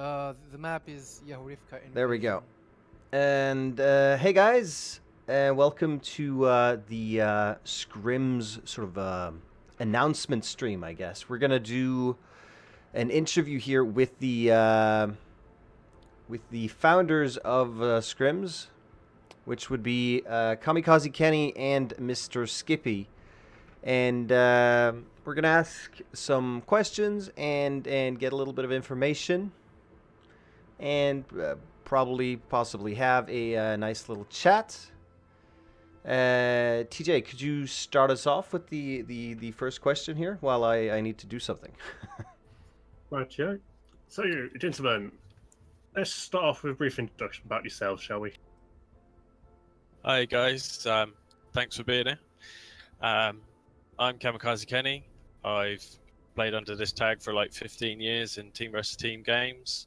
The map is Yahurivka There we go. Invasion. And hey guys, welcome to the Scrimz sort of announcement stream. I guess we're gonna do an interview here with the founders of Scrimz, which would be Kamikaze Kenny and Mr. Skippy, and we're gonna ask some questions and get a little bit of information and probably possibly have a nice little chat. TJ, could you start us off with the first question here while I need to do something? Right, yeah. So, gentlemen, let's start off with a brief introduction about yourselves, shall we? Hi guys, thanks for being here. I'm Kamikaze Kenny. I've played under this tag for like 15 years in Team vs Team games.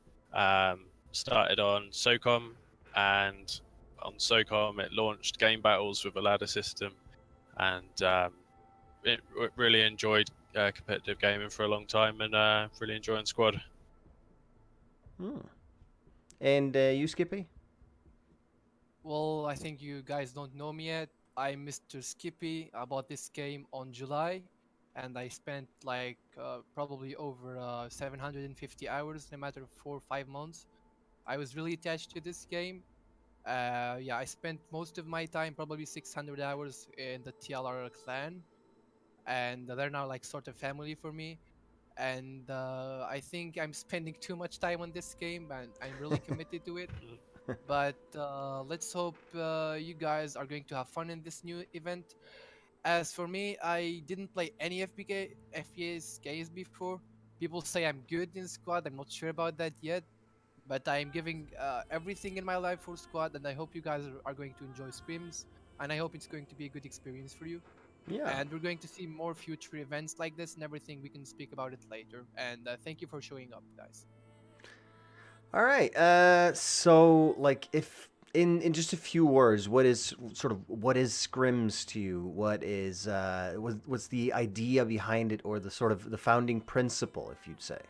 Started on SOCOM, and on SOCOM it launched game battles with a ladder system, and really enjoyed competitive gaming for a long time, and really enjoying squad. And you, Skippy? Well, I think you guys don't know me yet. I'm Mr. Skippy. I bought this game on July, and I spent like probably over 750 hours in a matter of 4 or 5 months. I was really attached to this game. Yeah, I spent most of my time, probably 600 hours in the TLR clan, and they're now like sort of family for me. And I think I'm spending too much time on this game, and I'm really committed to it. But let's hope you guys are going to have fun in this new event. As for me, I didn't play any FPS games before. People say I'm good in squad. I'm not sure about that yet, but I'm giving everything in my life for squad, and I hope you guys are going to enjoy Scrimz, and I hope it's going to be a good experience for you. Yeah. And we're going to see more future events like this and everything. We can speak about it later. And thank you for showing up, guys. All right. So like, if in just a few words, what is Scrimz to you? What's the idea behind it, or the sort of the founding principle, if you'd say?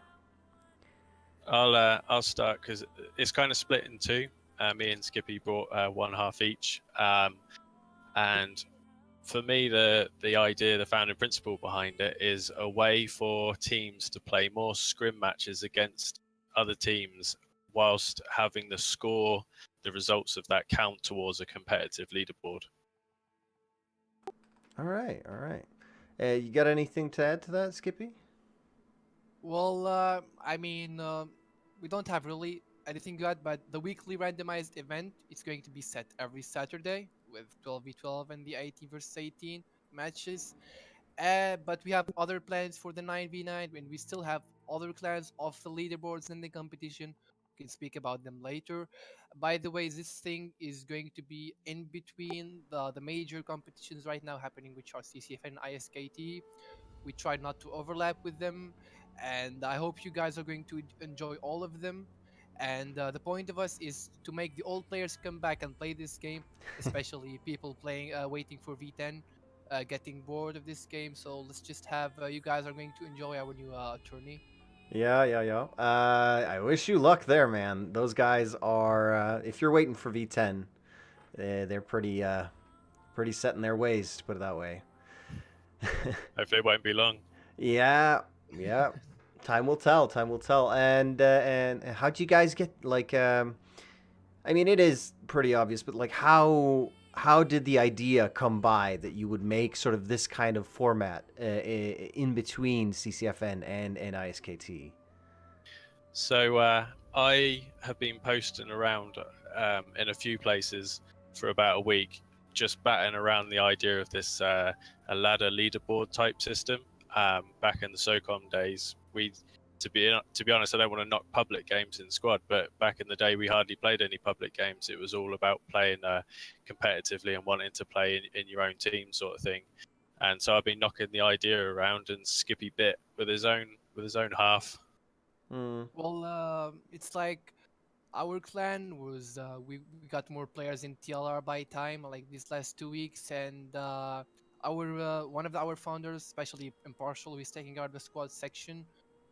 I'll start because it's kind of split in two. Me and Skippy brought one half each, and for me, the idea, the founding principle behind it is a way for teams to play more scrim matches against other teams, whilst having the score, the results of that count towards a competitive leaderboard. All right. All right. You got anything to add to that, Skippy? Well, I mean, we don't have really anything good, but the weekly randomized event is going to be set every Saturday with 12v12 and the 18 versus 18 matches. But we have other plans for the 9v9, and we still have other clans off the leaderboards in the competition. We can speak about them later. By the way, this thing is going to be in between the major competitions right now happening, which are CCF and ISKT. We try not to overlap with them, and I hope you guys are going to enjoy all of them. And the point of us is to make the old players come back and play this game, especially people playing, waiting for V10, getting bored of this game. So let's just have you guys are going to enjoy our new tourney. Yeah. I wish you luck there, man. Those guys are. If you're waiting for V10, they're pretty set in their ways, to put it that way. Hopefully, it won't be long. Yeah. Time will tell. Time will tell. And how'd you guys get like? I mean, it is pretty obvious, but like, how did the idea come by that you would make sort of this kind of format in between CCFN and ISKT? So I have been posting around in a few places for about a week, just batting around the idea of this a ladder leaderboard type system. Back in the SOCOM days, to be honest, I don't want to knock public games in squad, but back in the day, we hardly played any public games. It was all about playing competitively and wanting to play in your own team, sort of thing. And so I've been knocking the idea around, and Skippy bit with his own half. Well, it's like our clan was we got more players in TLR by time like these last 2 weeks, and our one of our founders, especially Impartial, who is taking out the squad section,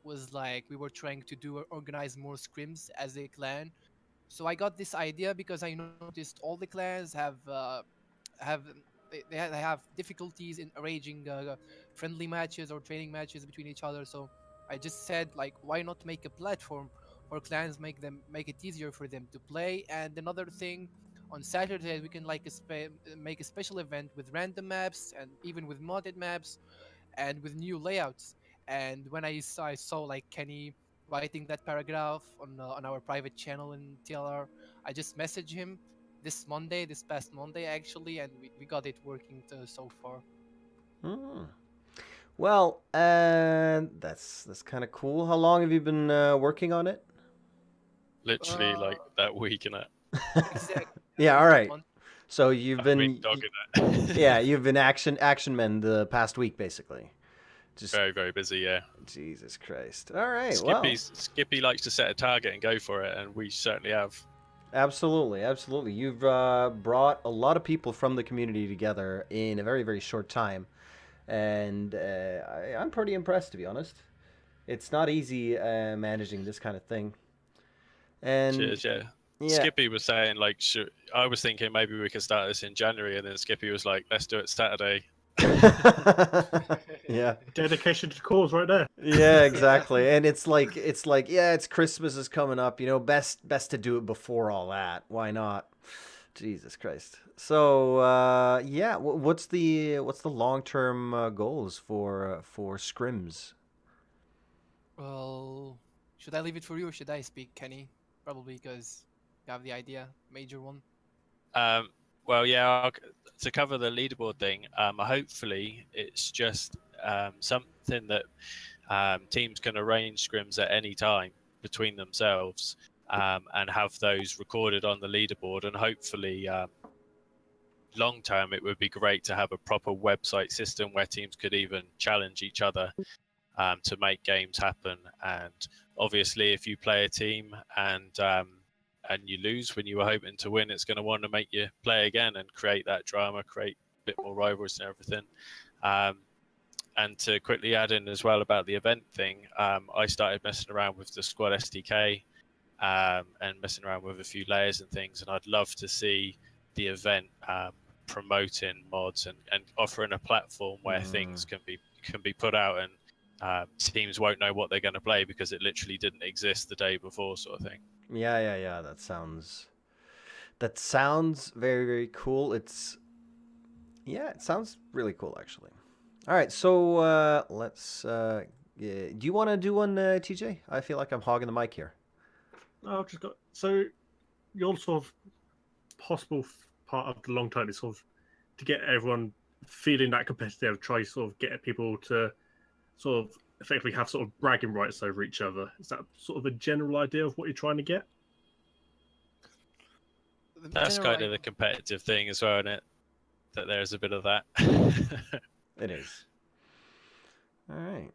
was like we were trying to do organize more scrims as a clan. So I got this idea because I noticed all the clans have they have difficulties in arranging friendly matches or training matches between each other. So I just said like, why not make a platform for clans, make it easier for them to play. And another thing, on Saturday we can like make a special event with random maps and even with modded maps and with new layouts. And when I saw like Kenny writing that paragraph on our private channel in TLR, I just messaged him this past Monday actually, and we got it working so far. Hmm. Well, that's kind of cool. How long have you been working on it? Literally Uh, like that week and exactly. Yeah, all Week and right. month. So you've I've been been, dogging it. yeah, you've been action men the past week, basically. Just Very, very busy, yeah. Jesus Christ. All right. Well, Skippy likes to set a target and go for it, and we certainly have. absolutely, absolutely. You've brought a lot of people from the community together in a very, very short time, and I'm pretty impressed, to be honest. It's not easy managing this kind of thing. And Cheers, yeah. yeah, Skippy was saying like, I was thinking maybe we could start this in January, and then Skippy was like, let's do it Saturday. yeah. Dedication to the cause right there. Yeah, exactly. And it's like yeah, it's Christmas is coming up, best to do it before all that. Why not? Jesus Christ. So, yeah, what's the long-term goals for Scrimz? Well, should I leave it for you or should I speak, Kenny? Probably because you have the idea, major one. Um, well, yeah, to cover the leaderboard thing, hopefully it's just something that teams can arrange scrims at any time between themselves and have those recorded on the leaderboard. And hopefully, long term, it would be great to have a proper website system where teams could even challenge each other to make games happen. And obviously, if you play a team and you lose when you were hoping to win, it's going to want to make you play again and create that drama, create a bit more rivalries and everything. And to quickly add in as well about the event thing, I started messing around with the Squad SDK and messing around with a few layers and things. And I'd love to see the event promoting mods and offering a platform where things can be put out and teams won't know what they're going to play because it literally didn't exist the day before, sort of thing. Yeah. That sounds very, very cool. It sounds really cool actually. All right, so let's. Do you want to do one, TJ? I feel like I'm hogging the mic here. I've just got so your sort of possible part of the long term is sort of to get everyone feeling that competitive. Try sort of get people to sort of effectively have sort of bragging rights over each other. Is that sort of a general idea of what you're trying to get? That's kind of the competitive thing as well, isn't it? That there's a bit of that. It is. All right.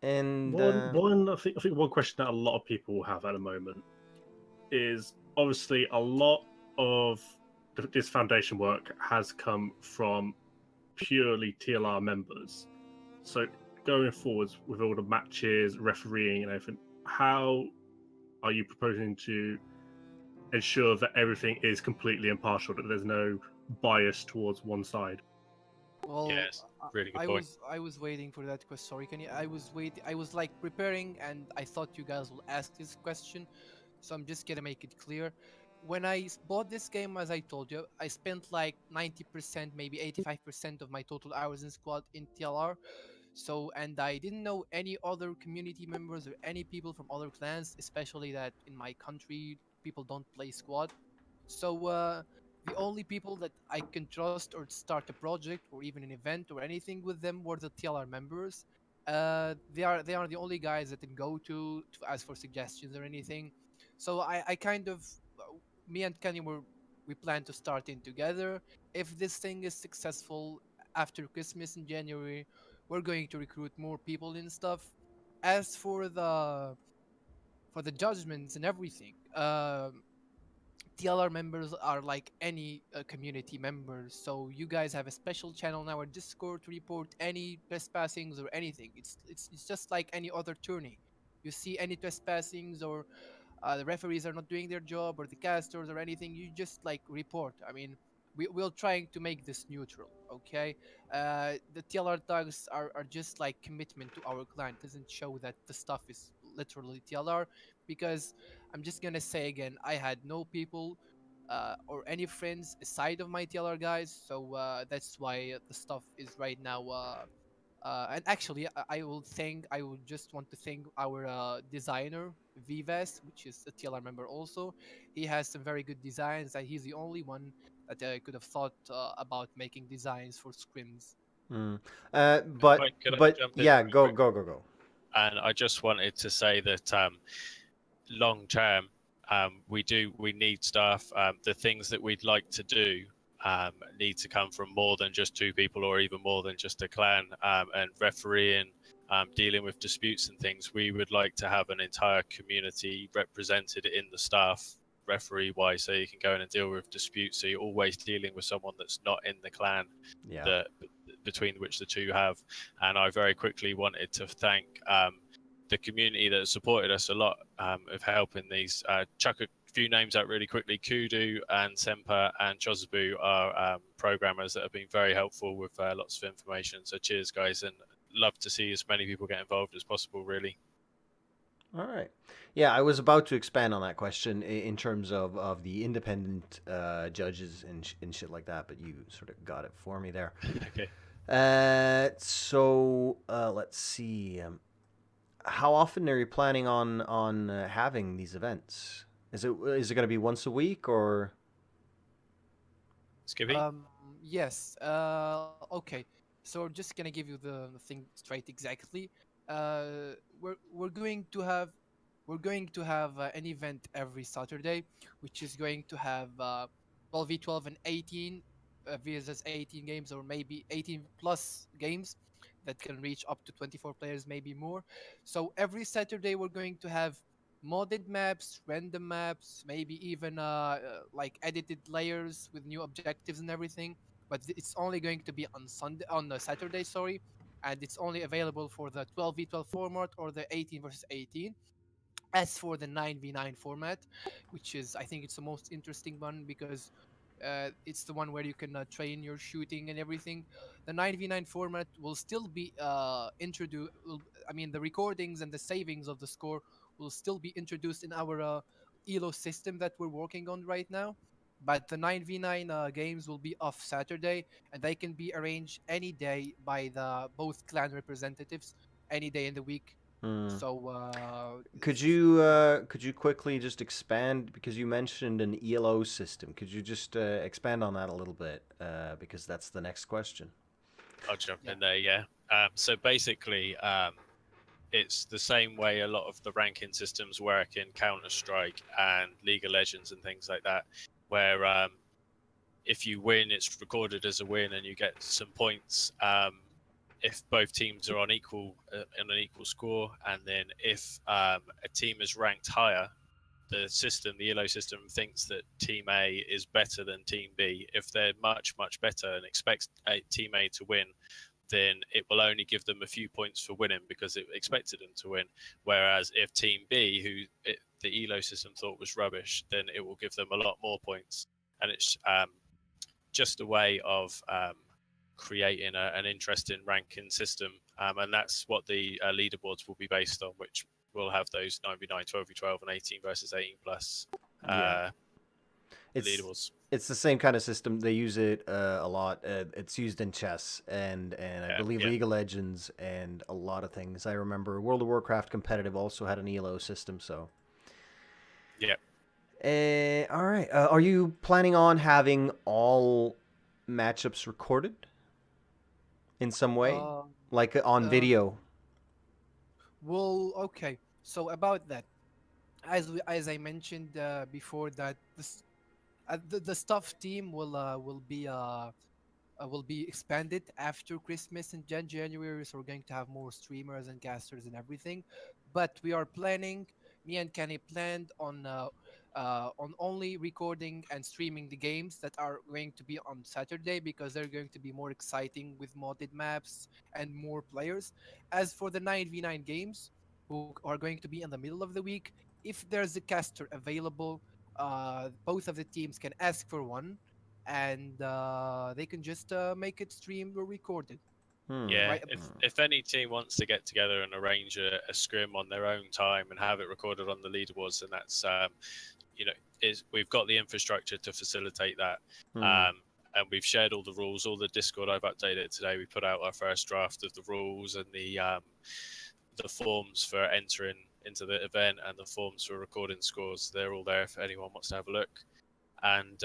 And I think one question that a lot of people have at the moment is obviously a lot of this foundation work has come from purely TLR members. So going forwards with all the matches, refereeing, and everything, how are you proposing to ensure that everything is completely impartial, that there's no bias towards one side? Well, yes, really good point. I was waiting for that question. Sorry, can you? I was waiting. I was like preparing, and I thought you guys will ask this question, so I'm just gonna make it clear. When I bought this game, as I told you, I spent like 90%, maybe 85% of my total hours in squad in TLR. So, and I didn't know any other community members or any people from other clans, especially that in my country people don't play squad. So, the only people that I can trust or start a project or even an event or anything with them were the TLR members. They are the only guys that can go to ask for suggestions or anything. So I kind of me and Kenny we plan to start in together. If this thing is successful after Christmas in January, we're going to recruit more people and stuff. As for the judgments and everything, TLR members are like any community members, so you guys have a special channel in our Discord to report any trespassings or anything. It's just like any other tourney. You see any trespassings or the referees are not doing their job or the casters or anything, you just like report. I mean, we're trying to make this neutral, okay? The TLR tags are just like commitment to our clan. It doesn't show that the stuff is literally TLR, because I'm just gonna say again, I had no people or any friends aside of my TLR guys, so that's why the stuff is right now and actually, I would just want to thank our designer, Vivas, which is a TLR member also. He has some very good designs, and he's the only one that could have thought about making designs for Scrimz. Mm. Could I But jump in yeah, real go quick? go go go. And I just wanted to say that long term, we need staff. The things that we'd like to do need to come from more than just two people, or even more than just a clan. And refereeing, dealing with disputes and things, we would like to have an entire community represented in the staff, referee wise, so you can go in and deal with disputes. So you're always dealing with someone that's not in the clan, Yeah. that between which the two have. And I very quickly wanted to thank the community that supported us a lot of helping these. Chuck a few names out really quickly. Kudu and Semper and Chosabu are programmers that have been very helpful with lots of information. So cheers, guys, and love to see as many people get involved as possible, really. All right. Yeah, I was about to expand on that question in terms of the independent judges and shit like that, but you sort of got it for me there. Okay. So let's see. How often are you planning on having these events? Is it going to be once a week or? Skippy? Um, yes. Okay. So we're just gonna give you the thing straight exactly. We're going to have an event every Saturday, which is going to have 12v12 and 18 versus 18 games, or maybe 18 plus games that can reach up to 24 players, maybe more. So every Saturday we're going to have modded maps, random maps, maybe even like edited layers with new objectives and everything. But it's only going to be on Saturday, sorry, and it's only available for the 12v12 format or the 18 versus 18. As for the 9v9 format, which is, I think it's the most interesting one, because it's the one where you can train your shooting and everything. The 9v9 format will still be introduced. I mean, the recordings and the savings of the score will still be introduced in our elo system that we're working on right now. But the 9v9 games will be off Saturday, and they can be arranged any day by the both clan representatives, any day in the week. Hmm. So Could you quickly just expand, because you mentioned an ELO system? Could you just expand on that a little bit, because that's the next question. I'll jump Yeah. in there, yeah. So basically, it's the same way a lot of the ranking systems work in Counter-Strike and League of Legends and things like that, where if you win, it's recorded as a win and you get some points. If both teams are on an equal score, and then if a team is ranked higher, the ELO system thinks that Team A is better than Team B. If they're much better and expects Team A to win, then it will only give them a few points for winning because it expected them to win. Whereas if Team B, who the ELO system thought was rubbish, then it will give them a lot more points. And it's just a way of creating an interesting ranking system. And that's what the leaderboards will be based on, which will have those 9v9, 12v12, and 18 versus 18 plus leaderboards. It's the same kind of system. They use it a lot. It's used in chess and I believe League of Legends and a lot of things. I remember World of Warcraft competitive also had an ELO system. So yeah. All right. Are you planning on having all matchups recorded in some way, like on video? Well, okay. So about that, as I mentioned before, that the staff team will be expanded after Christmas in January. So we're going to have more streamers and casters and everything. But we are planning. Me and Kenny planned on on only recording and streaming the games that are going to be on Saturday because they're going to be more exciting with modded maps and more players. As for the 9v9 games, who are going to be in the middle of the week, if there's a caster available, both of the teams can ask for one, and they can just make it streamed or recorded. Hmm. Yeah, Right? if any team wants to get together and arrange a scrim on their own time and have it recorded on the leaderboards, then that's is we've got the infrastructure to facilitate that. Hmm. And we've shared all the rules, all the Discord. I've updated it today. We put out our first draft of the rules and the forms for entering into the event and the forms for recording scores. They're all there if anyone wants to have a look. And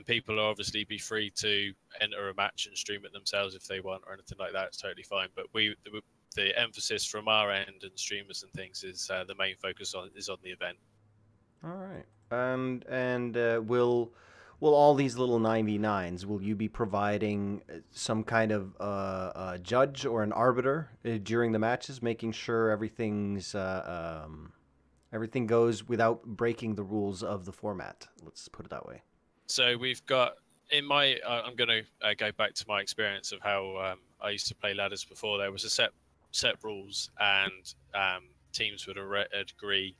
people will obviously be free to enter a match and stream it themselves if they want or anything like that. It's totally fine. But the emphasis from our end and streamers and things is the main focus is on the event. All right. And will all these little 9v9s, will you be providing some kind of judge or an arbiter during the matches, making sure everything goes without breaking the rules of the format? Let's put it that way. So we've got in my. I'm going to go back to my experience of how I used to play ladders before. There was a set rules, and teams would agree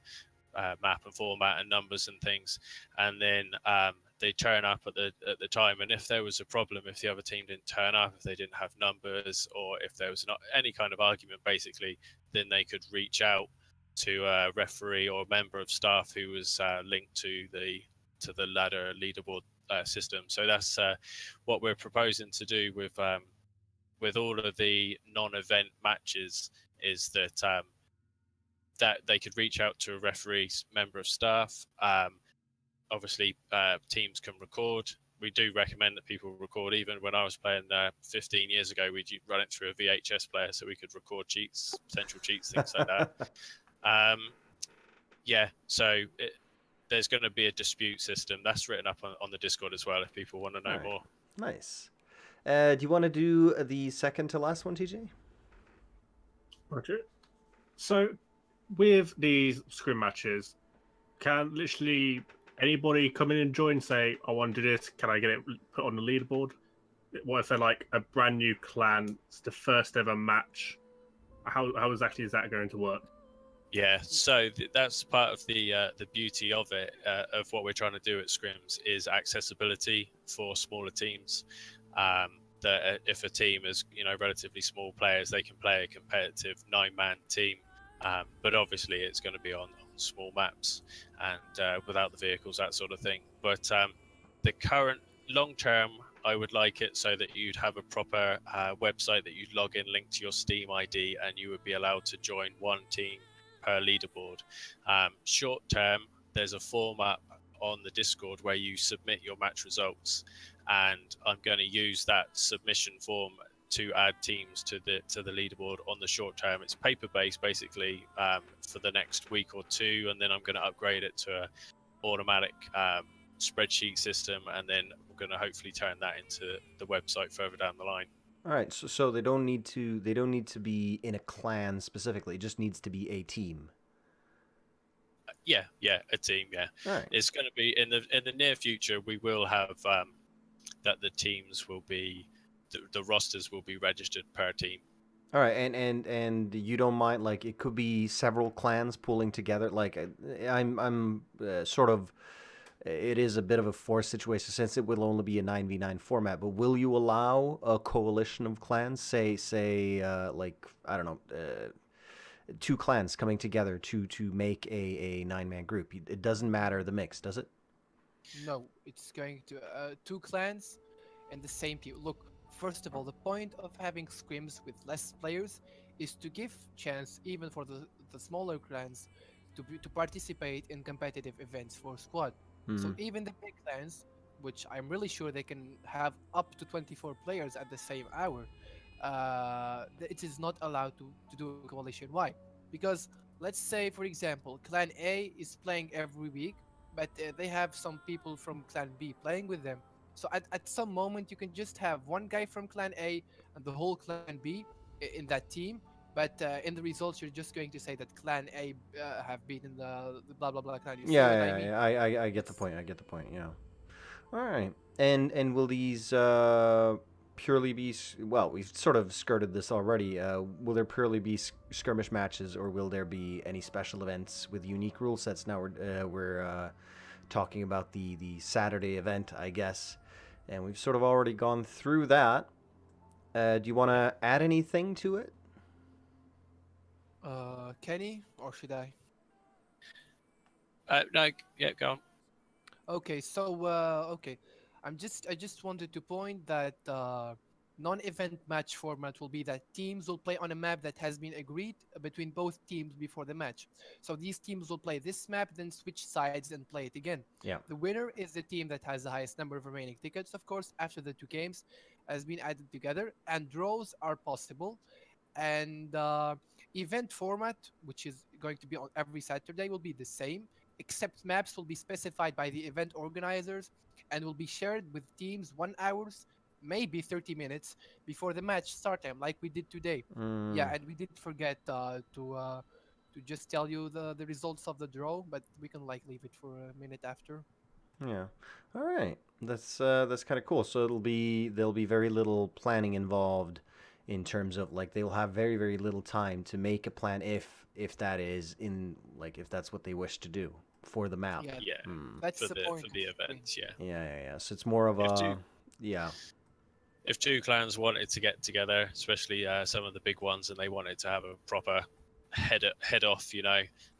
map and format and numbers and things, and then they turn up at the time. And if there was a problem, if the other team didn't turn up, if they didn't have numbers, or if there was not any kind of argument, basically, then they could reach out to a referee or a member of staff who was linked to the ladder leaderboard system. So that's what we're proposing to do with all of the non-event matches, is that that they could reach out to a referee member of staff. Obviously, teams can record. We do recommend that people record. Even when I was playing 15 years ago, we'd run it through a VHS player so we could record cheats, potential cheats, things like that. So there's going to be a dispute system that's written up on the Discord as well if people want to know more. Nice. Do you want to do the second to last one, TJ? Okay. So with these scrim matches, can literally anybody come in and join, say, I want to do this, can I get it put on the leaderboard? What if they're like a brand new clan, it's the first ever match? How exactly is that going to work? Yeah, so that's part of the beauty of it, of what we're trying to do at Scrimz, is accessibility for smaller teams. That if a team is relatively small players, they can play a competitive 9-man team, but obviously it's going to be on small maps and without the vehicles, that sort of thing. But the current long term, I would like it so that you'd have a proper website that you'd log in, link to your Steam ID, and you would be allowed to join one team per leaderboard. Short term, there's a form up on the Discord where you submit your match results, and I'm going to use that submission form to add teams to the leaderboard on the short term. It's paper based basically for the next week or two, and then I'm going to upgrade it to an automatic spreadsheet system, and then we're going to hopefully turn that into the website further down the line. All right, so they don't need to be in a clan specifically. It just needs to be a team. Yeah, a team. Yeah, all right. It's going to be in the near future. We will have that the teams will be the rosters will be registered per team. All right, and you don't mind, like, it could be several clans pulling together. Like, I'm sort of. It is a bit of a forced situation since it will only be a 9v9 format, but will you allow a coalition of clans, say like, I don't know, 2 clans coming together to make a 9-man group? It doesn't matter the mix, does it? No, it's going to 2 clans and the same team. Look, first of all, the point of having scrims with less players is to give chance even for the smaller clans to participate in competitive events for squad. So even the big clans, which I'm really sure they can have up to 24 players at the same hour, it is not allowed to do a coalition. Why? Because let's say, for example, Clan A is playing every week, but they have some people from Clan B playing with them. So at some moment, you can just have one guy from Clan A and the whole Clan B in that team, But in the results, you're just going to say that Clan A have beaten the blah blah blah clan. You see what I Yeah, mean? I get the point. I get the point. Yeah. All right. And will these purely be well? We've sort of skirted this already. Will there purely be skirmish matches, or will there be any special events with unique rule sets? Now we're talking about the Saturday event, I guess, and we've sort of already gone through that. Do you want to add anything to it? Kenny, or should I? No, yeah, go on. Okay, so okay, I just wanted to point that non-event match format will be that teams will play on a map that has been agreed between both teams before the match. So these teams will play this map, then switch sides and play it again. Yeah. The winner is the team that has the highest number of remaining tickets, of course, after the two games has been added together, and draws are possible. And event format, which is going to be on every Saturday, will be the same, except maps will be specified by the event organizers and will be shared with teams 1 hours, maybe 30 minutes before the match start time, like we did today. Yeah, Mm, and we did forget to just tell you the results of the draw, but we can like leave it for a minute after. yeah. All right. That's kind of cool. So there'll be very little planning involved in terms of like they'll have very little time to make a plan if that is in like if that's what they wish to do for the map. Yeah, Yeah, Hmm. that's for the the point. for the events, yeah. Yeah. So it's more of If a two yeah. if two clans wanted to get together, especially some of the big ones, and they wanted to have a proper head off,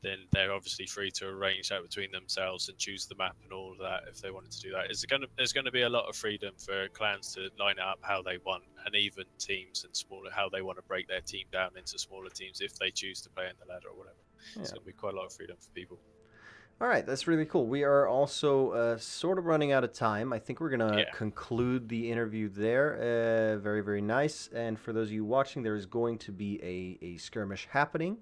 then they're obviously free to arrange that between themselves and choose the map and all of that if they wanted to do that. There's going to be a lot of freedom for clans to line it up how they want, and even teams and smaller how they want to break their team down into smaller teams if they choose to play in the ladder or whatever. Yeah. It's going to be quite a lot of freedom for people. All right, that's really cool. We are also sort of running out of time. I think we're going to Yeah. conclude the interview there. Very nice. And for those of you watching, there is going to be a skirmish happening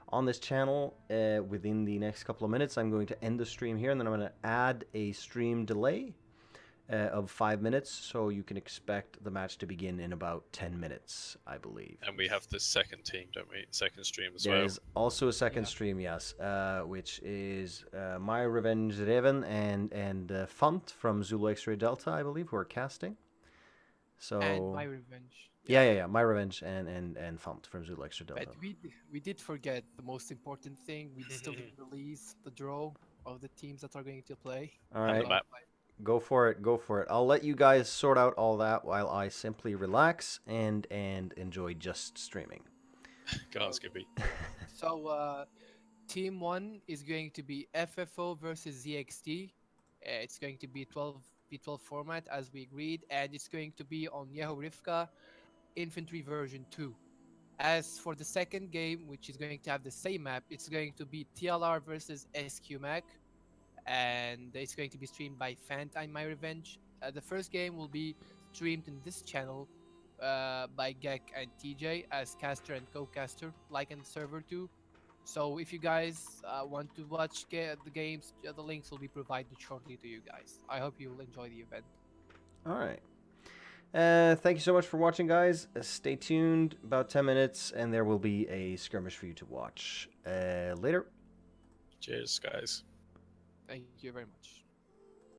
on this channel within the next couple of minutes. I'm going to end the stream here, and then I'm going to add a stream delay of 5 minutes, so you can expect the match to begin in about 10 minutes, I believe. And we have the second team, don't we? Second stream as There well. is also a second Yeah. stream, yes, which is My Revenge Raven and Funt from Zulu X-Ray Delta, I believe, who are casting. So And my revenge. yeah, My Revenge and Funt from Zulu X-Ray Delta. But we did forget the most important thing. We still didn't release the draw of the teams that are going to play. All And right, the map. go for it. I'll let you guys sort out all that while I simply relax and enjoy just streaming. Go on, Skippy. So team 1 is going to be FFO versus ZXT. It's going to be 12v12 format as we agreed, and it's going to be on Yehorivka Infantry version 2. As for the second game, which is going to have the same map, it's going to be TLR versus SQMAC, and it's going to be streamed by Fantime My Revenge. The first game will be streamed in this channel by Gek and TJ as caster and co-caster, like in server 2. So if you guys want to watch the games, the links will be provided shortly to you guys. I hope you will enjoy the event. All right. Thank you so much for watching, guys. Stay tuned, about 10 minutes, and there will be a skirmish for you to watch. Later. Cheers, guys. Thank you very much.